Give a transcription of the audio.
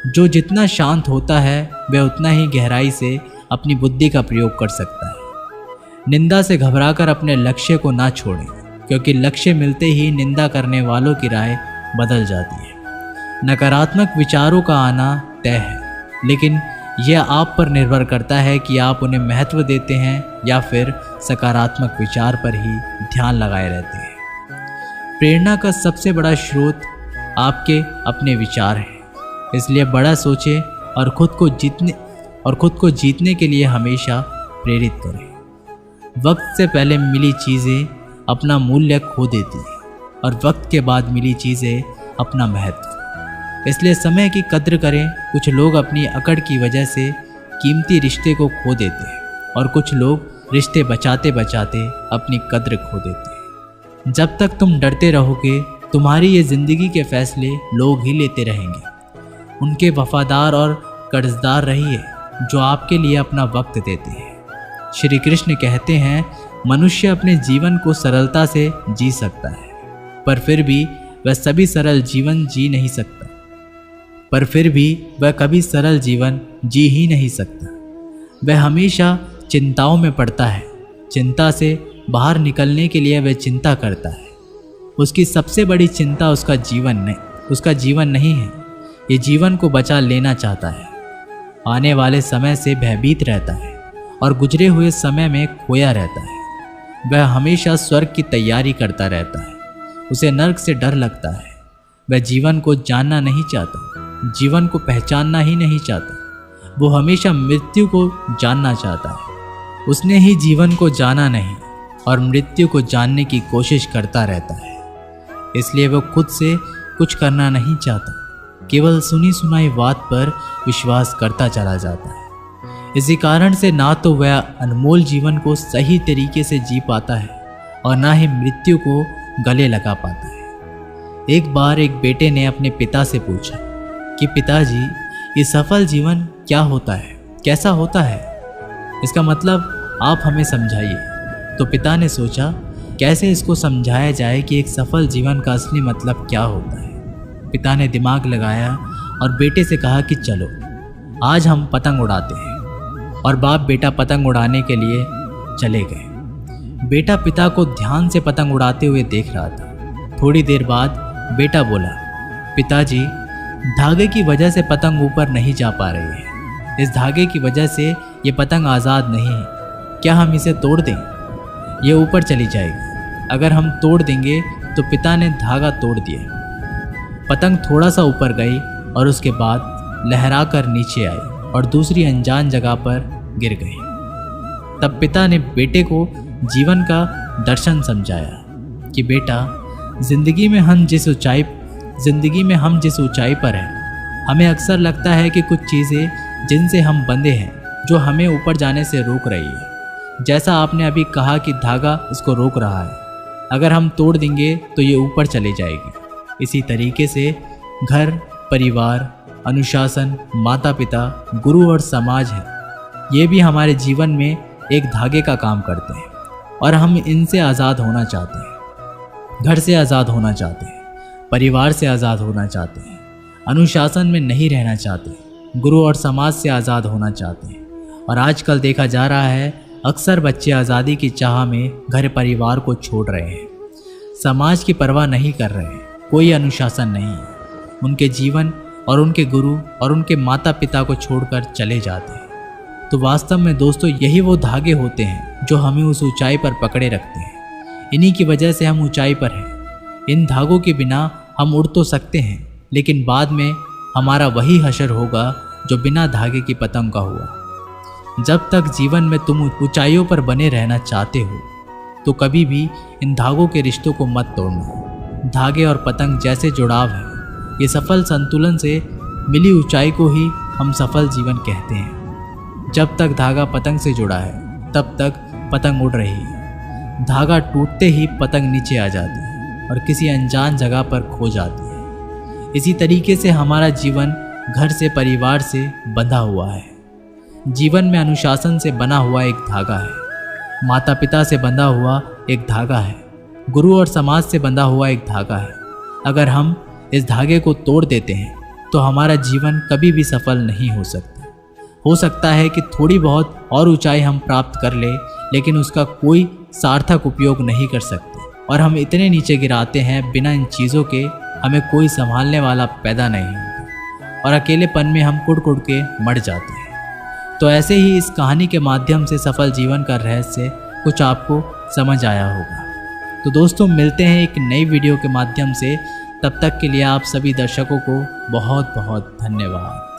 जो जितना शांत होता है वह उतना ही गहराई से अपनी बुद्धि का प्रयोग कर सकता है। निंदा से घबराकर अपने लक्ष्य को ना छोड़ें, क्योंकि लक्ष्य मिलते ही निंदा करने वालों की राय बदल जाती है। नकारात्मक विचारों का आना तय है, लेकिन यह आप पर निर्भर करता है कि आप उन्हें महत्व देते हैं या फिर सकारात्मक विचार पर ही ध्यान लगाए रहते हैं। प्रेरणा का सबसे बड़ा स्रोत आपके अपने विचार हैं, इसलिए बड़ा सोचें और खुद को जीतने के लिए हमेशा प्रेरित करें। वक्त से पहले मिली चीज़ें अपना मूल्य खो देती हैं और वक्त के बाद मिली चीज़ें अपना महत्व। इसलिए समय की कद्र करें। कुछ लोग अपनी अकड़ की वजह से कीमती रिश्ते को खो देते हैं और कुछ लोग रिश्ते बचाते बचाते अपनी कद्र खो देते हैं। जब तक तुम डरते रहोगे, तुम्हारी ये ज़िंदगी के फैसले लोग ही लेते रहेंगे। उनके वफादार और कर्जदार रहिए जो आपके लिए अपना वक्त देते हैं। श्री कृष्ण कहते हैं, मनुष्य अपने जीवन को सरलता से जी सकता है, पर फिर भी वह कभी सरल जीवन जी ही नहीं सकता। वह हमेशा चिंताओं में पड़ता है। चिंता से बाहर निकलने के लिए वह चिंता करता है। उसकी सबसे बड़ी चिंता उसका जीवन नहीं है। ये जीवन को बचा लेना चाहता है। आने वाले समय से भयभीत रहता है और गुजरे हुए समय में खोया रहता है। वह हमेशा स्वर्ग की तैयारी करता रहता है। उसे नर्क से डर लगता है। वह जीवन को जानना नहीं चाहता, जीवन को पहचानना ही नहीं चाहता। वो हमेशा मृत्यु को जानना चाहता है। उसने ही जीवन को जाना नहीं और मृत्यु को जानने की कोशिश करता रहता है। इसलिए वो खुद से कुछ करना नहीं चाहता, केवल सुनी सुनाई बात पर विश्वास करता चला जाता है। इसी कारण से ना तो वह अनमोल जीवन को सही तरीके से जी पाता है और ना ही मृत्यु को गले लगा पाता है। एक बार एक बेटे ने अपने पिता से पूछा कि पिताजी, ये सफल जीवन क्या होता है, कैसा होता है? इसका मतलब आप हमें समझाइए। तो पिता ने सोचा, कैसे इसको समझाया जाए कि एक सफल जीवन का असली मतलब क्या होता है। पिता ने दिमाग लगाया और बेटे से कहा कि चलो आज हम पतंग उड़ाते हैं। और बाप बेटा पतंग उड़ाने के लिए चले गए। बेटा पिता को ध्यान से पतंग उड़ाते हुए देख रहा था। थोड़ी देर बाद बेटा बोला, पिताजी, धागे की वजह से पतंग ऊपर नहीं जा पा रही है। इस धागे की वजह से ये पतंग आज़ाद नहीं है। क्या हम इसे तोड़ दें? ये ऊपर चली जाएगी। अगर हम तोड़ देंगे तो पिता ने धागा तोड़ दिया। पतंग थोड़ा सा ऊपर गई और उसके बाद लहरा कर नीचे आई और दूसरी अनजान जगह पर गिर गई। तब पिता ने बेटे को जीवन का दर्शन समझाया कि बेटा, जिंदगी में हम जिस ऊंचाई पर हैं, हमें अक्सर लगता है कि कुछ चीज़ें जिनसे हम बंधे हैं जो हमें ऊपर जाने से रोक रही है। जैसा आपने अभी कहा कि धागा इसको रोक रहा है। अगर हम तोड़ देंगे तो ये ऊपर चली जाएगी। इसी तरीके से घर, परिवार, अनुशासन, माता पिता, गुरु और समाज है, ये भी हमारे जीवन में एक धागे का काम करते हैं और हम इनसे आज़ाद होना चाहते हैं। घर से आज़ाद होना चाहते हैं, परिवार से आज़ाद होना चाहते हैं, अनुशासन में नहीं रहना चाहते, गुरु और समाज से आज़ाद होना चाहते हैं। और आजकल देखा जा रहा है, अक्सर बच्चे आज़ादी की चाह में घर परिवार को छोड़ रहे हैं, समाज की परवाह नहीं कर रहे हैं, कोई अनुशासन नहीं है। उनके जीवन और उनके गुरु और उनके माता पिता को छोड़कर चले जाते हैं। तो वास्तव में दोस्तों, यही वो धागे होते हैं जो हमें उस ऊंचाई पर पकड़े रखते हैं। इन्हीं की वजह से हम ऊंचाई पर हैं। इन धागों के बिना हम उड़ तो सकते हैं, लेकिन बाद में हमारा वही हशर होगा जो बिना धागे की पतंग का हुआ। जब तक जीवन में तुम ऊंचाइयों पर बने रहना चाहते हो, तो कभी भी इन धागों के रिश्तों को मत तोड़ना। धागे और पतंग जैसे जुड़ाव है, ये सफल संतुलन से मिली ऊंचाई को ही हम सफल जीवन कहते हैं। जब तक धागा पतंग से जुड़ा है, तब तक पतंग उड़ रही है। धागा टूटते ही पतंग नीचे आ जाती है और किसी अनजान जगह पर खो जाती है। इसी तरीके से हमारा जीवन घर से, परिवार से बंधा हुआ है। जीवन में अनुशासन से बना हुआ एक धागा है, माता पिता से बंधा हुआ एक धागा है, गुरु और समाज से बंधा हुआ एक धागा है। अगर हम इस धागे को तोड़ देते हैं तो हमारा जीवन कभी भी सफल नहीं हो सकता। हो सकता है कि थोड़ी बहुत और ऊंचाई हम प्राप्त कर ले, लेकिन उसका कोई सार्थक उपयोग नहीं कर सकते और हम इतने नीचे गिराते हैं, बिना इन चीज़ों के हमें कोई संभालने वाला पैदा नहीं होता और अकेलेपन में हम कुड़ कुड़ के मर जाते हैं। तो ऐसे ही इस कहानी के माध्यम से सफल जीवन का रहस्य कुछ आपको समझ आया होगा। तो दोस्तों, मिलते हैं एक नई वीडियो के माध्यम से। तब तक के लिए आप सभी दर्शकों को बहुत बहुत धन्यवाद।